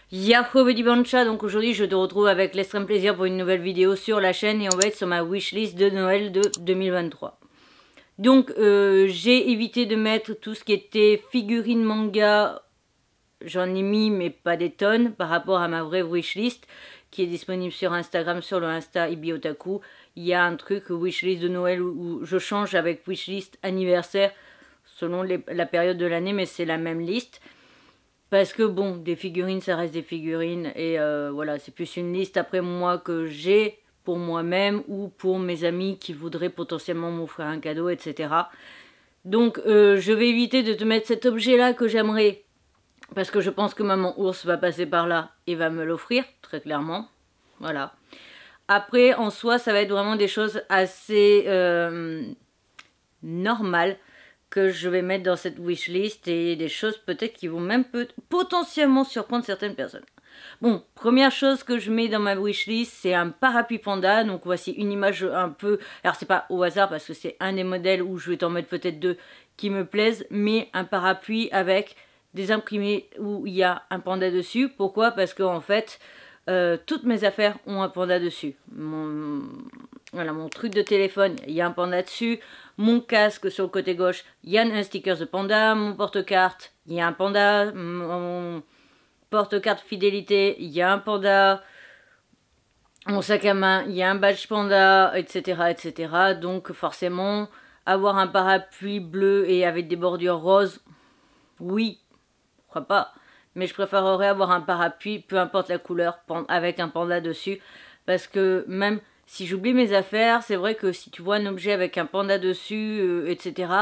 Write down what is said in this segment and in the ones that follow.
Yahoo Betty Bancha, donc aujourd'hui je te retrouve avec l'extrême plaisir pour une nouvelle vidéo sur la chaîne et on va être sur ma wishlist de Noël de 2023. Donc j'ai évité de mettre tout ce qui était figurines manga, j'en ai mis mais pas des tonnes par rapport à ma vraie wishlist qui est disponible sur Instagram, sur le Insta Ibiotaku. Il y a un truc wishlist de Noël où je change avec wishlist anniversaire selon la période de l'année mais c'est la même liste. Parce que bon, des figurines, ça reste des figurines. Et voilà, c'est plus une liste après moi que j'ai pour moi-même ou pour mes amis qui voudraient potentiellement m'offrir un cadeau, etc. Donc je vais éviter de te mettre cet objet-là que j'aimerais. Parce que je pense que maman ours va passer par là et va me l'offrir, très clairement. Voilà. Après, en soi, ça va être vraiment des choses assez normales que je vais mettre dans cette wishlist et des choses peut-être qui vont même potentiellement surprendre certaines personnes. Bon, première chose que je mets dans ma wishlist, c'est un parapluie panda. Donc voici une image un peu... Alors c'est pas au hasard parce que c'est un des modèles où je vais t'en mettre peut-être deux qui me plaisent, mais un parapluie avec des imprimés où il y a un panda dessus. Pourquoi? Parce que en fait, toutes mes affaires ont un panda dessus. Voilà, mon truc de téléphone, il y a un panda dessus. Mon casque sur le côté gauche, il y a un sticker de panda. Mon porte-carte, il y a un panda. Mon porte-carte fidélité, il y a un panda. Mon sac à main, il y a un badge panda, etc., etc. Donc forcément, avoir un parapluie bleu et avec des bordures roses, oui, pourquoi pas. Mais je préférerais avoir un parapluie, peu importe la couleur, avec un panda dessus. Parce que même si j'oublie mes affaires, c'est vrai que si tu vois un objet avec un panda dessus, etc.,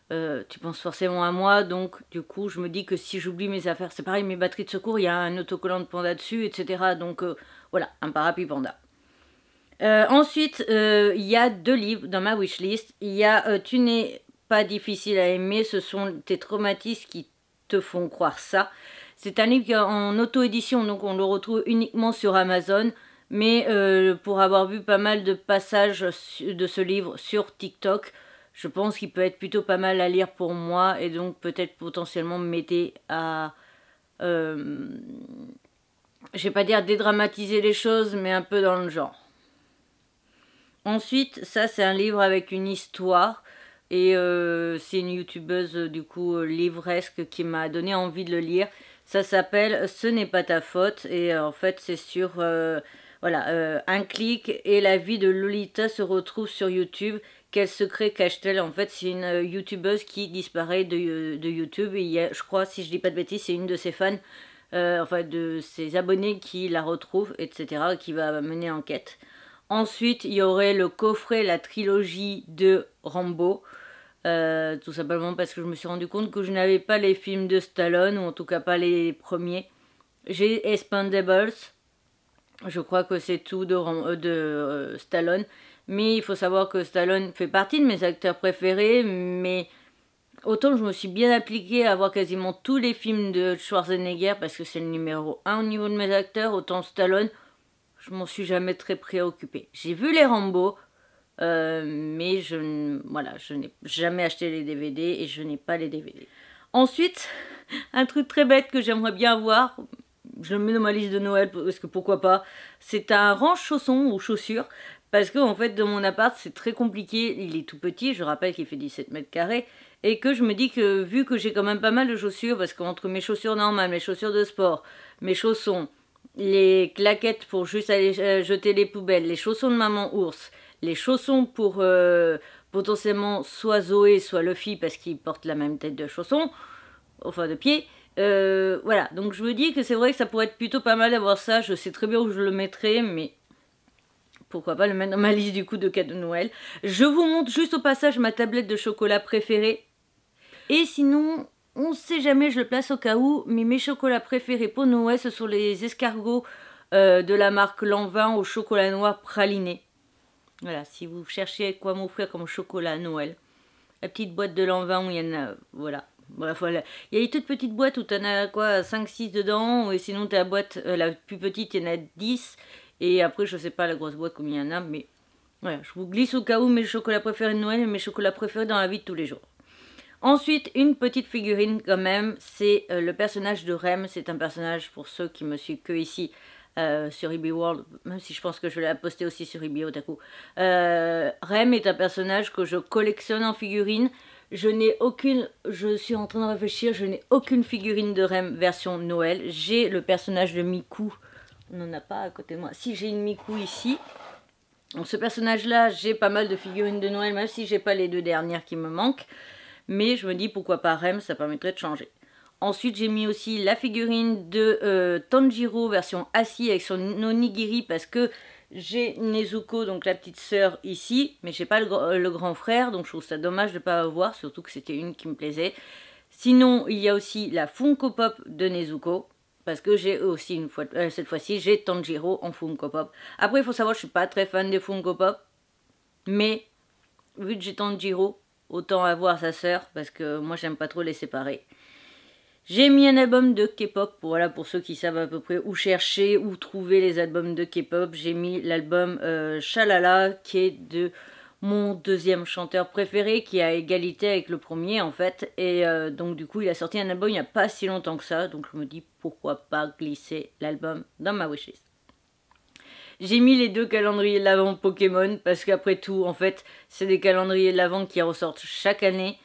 tu penses forcément à moi. Donc du coup, je me dis que si j'oublie mes affaires, c'est pareil, mes batteries de secours, il y a un autocollant de panda dessus, etc. Donc voilà, un parapluie panda. Ensuite, il y a deux livres dans ma wishlist. Il y a Tu n'es pas difficile à aimer, ce sont tes traumatismes qui te font croire ça. C'est un livre qui est en auto-édition, donc on le retrouve uniquement sur Amazon. Mais pour avoir vu pas mal de passages de ce livre sur TikTok, je pense qu'il peut être plutôt pas mal à lire pour moi. Et donc peut-être potentiellement m'aider à... je vais pas dire dédramatiser les choses, mais un peu dans le genre. Ensuite, ça c'est un livre avec une histoire. Et c'est une youtubeuse du coup livresque qui m'a donné envie de le lire. Ça s'appelle Ce n'est pas ta faute et en fait c'est sur voilà, un clic et la vie de Lolita se retrouve sur YouTube. Quel secret cache-t-elle? En fait c'est une youtubeuse qui disparaît de YouTube et il y a, je crois si je dis pas de bêtises, c'est une de ses fans, enfin de ses abonnés qui la retrouve, etc. qui va mener enquête. Ensuite, il y aurait le coffret, la trilogie de Rambo. Tout simplement parce que je me suis rendu compte que je n'avais pas les films de Stallone, ou en tout cas pas les premiers. J'ai Expendables. Je crois que c'est tout de Stallone. Mais il faut savoir que Stallone fait partie de mes acteurs préférés. Mais autant je me suis bien appliquée à voir quasiment tous les films de Schwarzenegger parce que c'est le numéro 1 au niveau de mes acteurs. Autant Stallone, je m'en suis jamais très préoccupée. J'ai vu les Rambo, mais voilà, je n'ai jamais acheté les DVD et je n'ai pas les DVD. Ensuite, un truc très bête que j'aimerais bien avoir, je le mets dans ma liste de Noël parce que pourquoi pas, c'est un range chaussons ou chaussures. Parce que en fait dans mon appart c'est très compliqué, il est tout petit, je rappelle qu'il fait 17 mètres carrés. Et que je me dis que vu que j'ai quand même pas mal de chaussures, parce qu'entre mes chaussures normales, mes chaussures de sport, mes chaussons, les claquettes pour juste aller jeter les poubelles, les chaussons de maman ours, les chaussons pour potentiellement soit Zoé, soit Luffy, parce qu'ils portent la même tête de chaussons, enfin de pied. Voilà, donc je me dis que c'est vrai que ça pourrait être plutôt pas mal d'avoir ça. Je sais très bien où je le mettrai, mais pourquoi pas le mettre dans ma liste du coup de cadeaux de Noël. Je vous montre juste au passage ma tablette de chocolat préférée. Et sinon, on ne sait jamais, je le place au cas où, mais mes chocolats préférés pour Noël, ce sont les escargots de la marque Lanvin au chocolat noir praliné. Voilà, si vous cherchez quoi m'offrir comme chocolat à Noël. La petite boîte de Lanvin où il y en a, voilà. Bref, voilà. Il y a une toute petite boîte où tu en as quoi, 5-6 dedans, et sinon tu as la boîte la plus petite, il y en a 10. Et après, je sais pas la grosse boîte combien il y en a, mais voilà, je vous glisse au cas où mes chocolats préférés de Noël et mes chocolats préférés dans la vie de tous les jours. Ensuite, une petite figurine quand même, c'est le personnage de Rem. C'est un personnage, pour ceux qui me suivent que ici, sur eBay World, même si je pense que je vais la poster aussi sur eBay Otaku. Rem est un personnage que je collectionne en figurine. Je suis en train de réfléchir, je n'ai aucune figurine de Rem version Noël. J'ai le personnage de Miku, on n'en a pas à côté de moi. Si, j'ai une Miku ici. Donc ce personnage-là, j'ai pas mal de figurines de Noël, même si j'ai pas les deux dernières qui me manquent. Mais je me dis pourquoi pas Rem, ça permettrait de changer. Ensuite, j'ai mis aussi la figurine de Tanjiro version assis avec son onigiri parce que j'ai Nezuko, donc la petite sœur ici, mais j'ai pas le grand frère, donc je trouve ça dommage de ne pas avoir, surtout que c'était une qui me plaisait. Sinon, il y a aussi la Funko Pop de Nezuko, parce que j'ai aussi cette fois-ci, j'ai Tanjiro en Funko Pop. Après, il faut savoir, je suis pas très fan des Funko Pop, mais vu que j'ai Tanjiro, autant avoir sa sœur, parce que moi j'aime pas trop les séparer. J'ai mis un album de K-pop, voilà, pour ceux qui savent à peu près où chercher, où trouver les albums de K-pop. J'ai mis l'album Shalala, qui est de mon deuxième chanteur préféré, qui est à égalité avec le premier en fait. Et donc du coup il a sorti un album il n'y a pas si longtemps que ça, donc je me dis pourquoi pas glisser l'album dans ma wishlist. J'ai mis les deux calendriers de l'Avent Pokémon, parce qu'après tout, en fait, c'est des calendriers de l'Avent qui ressortent chaque année.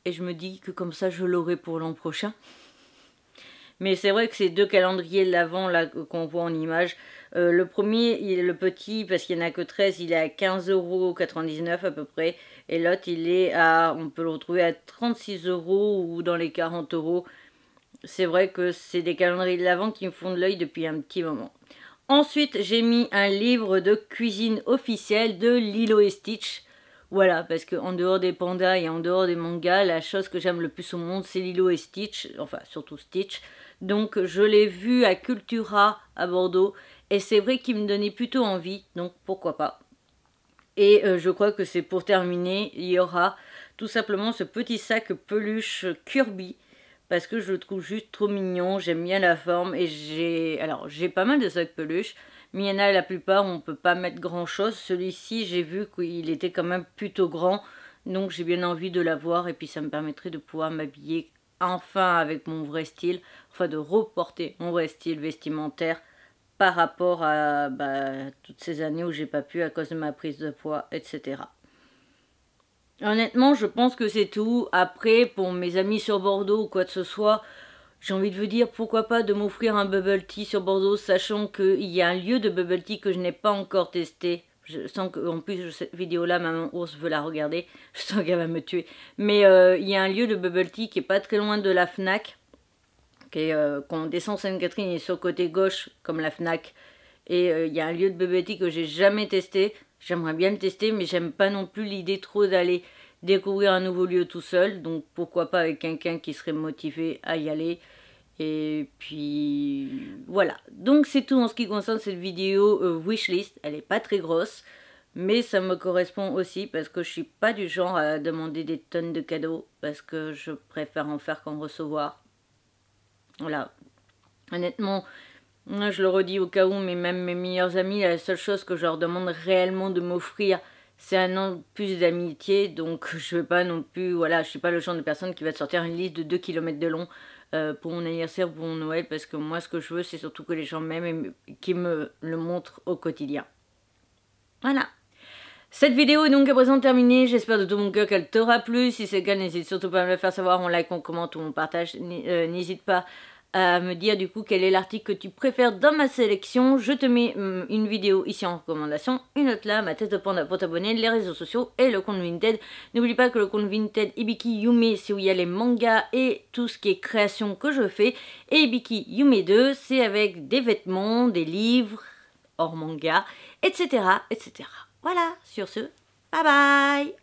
Et je me dis que comme ça, je l'aurai pour l'an prochain. Mais c'est vrai que ces deux calendriers de l'Avent là qu'on voit en image, le premier, il est le petit, parce qu'il n'y en a que 13, il est à 15,99 € à peu près. Et l'autre, il est à, on peut le retrouver à 36 € ou dans les 40 €. C'est vrai que c'est des calendriers de l'Avent qui me font de l'œil depuis un petit moment. Ensuite, j'ai mis un livre de cuisine officiel de Lilo et Stitch. Voilà, parce qu'en dehors des pandas et en dehors des mangas, la chose que j'aime le plus au monde, c'est Lilo et Stitch. Enfin, surtout Stitch. Donc, je l'ai vu à Cultura à Bordeaux. Et c'est vrai qu'il me donnait plutôt envie. Donc, pourquoi pas. Et je crois que c'est pour terminer. Il y aura tout simplement ce petit sac peluche Kirby. Parce que je le trouve juste trop mignon, j'aime bien la forme et j'ai pas mal de sacs peluches, mais il y en a la plupart où on peut pas mettre grand chose. Celui-ci, j'ai vu qu'il était quand même plutôt grand, donc j'ai bien envie de l'avoir et puis ça me permettrait de pouvoir m'habiller enfin avec mon vrai style, enfin de reporter mon vrai style vestimentaire par rapport à toutes ces années où j'ai pas pu à cause de ma prise de poids, etc. Honnêtement, je pense que c'est tout. Après, pour mes amis sur Bordeaux ou quoi que ce soit, j'ai envie de vous dire pourquoi pas de m'offrir un bubble tea sur Bordeaux, sachant qu'il y a un lieu de bubble tea que je n'ai pas encore testé. Je sens qu'en plus, cette vidéo-là, maman ours veut la regarder. Je sens qu'elle va me tuer. Mais il y a un lieu de bubble tea qui est pas très loin de la Fnac. Quand on descend Sainte-Catherine, il est sur le côté gauche, comme la Fnac. Et il y a un lieu de bubble tea que j'ai jamais testé. J'aimerais bien le tester, mais j'aime pas non plus l'idée trop d'aller découvrir un nouveau lieu tout seul. Donc pourquoi pas avec quelqu'un qui serait motivé à y aller. Et puis voilà. Donc c'est tout en ce qui concerne cette vidéo wishlist. Elle est pas très grosse, mais ça me correspond aussi parce que je suis pas du genre à demander des tonnes de cadeaux. Parce que je préfère en faire qu'en recevoir. Voilà. Honnêtement, moi, je le redis au cas où, mais même mes meilleurs amis, la seule chose que je leur demande réellement de m'offrir, c'est un an de plus d'amitié. Donc, je ne vais pas non plus, voilà, je suis pas le genre de personne qui va te sortir une liste de 2 km de long pour mon anniversaire ou pour mon Noël. Parce que moi, ce que je veux, c'est surtout que les gens m'aiment et qu'ils me le montrent au quotidien. Voilà. Cette vidéo est donc à présent terminée. J'espère de tout mon cœur qu'elle t'aura plu. Si c'est le cas, n'hésite surtout pas à me le faire savoir en like, en comment ou en partage. N'hésite pas à me dire du coup quel est l'article que tu préfères dans ma sélection. Je te mets une vidéo ici en recommandation, une autre là, ma tête de panda pour t'abonner, les réseaux sociaux et le compte Vinted. N'oublie pas que le compte Vinted Ibiki Yume, c'est où il y a les mangas et tout ce qui est création que je fais. Et Ibiki Yume 2, c'est avec des vêtements, des livres, hors manga, etc. etc. Voilà, sur ce, bye bye.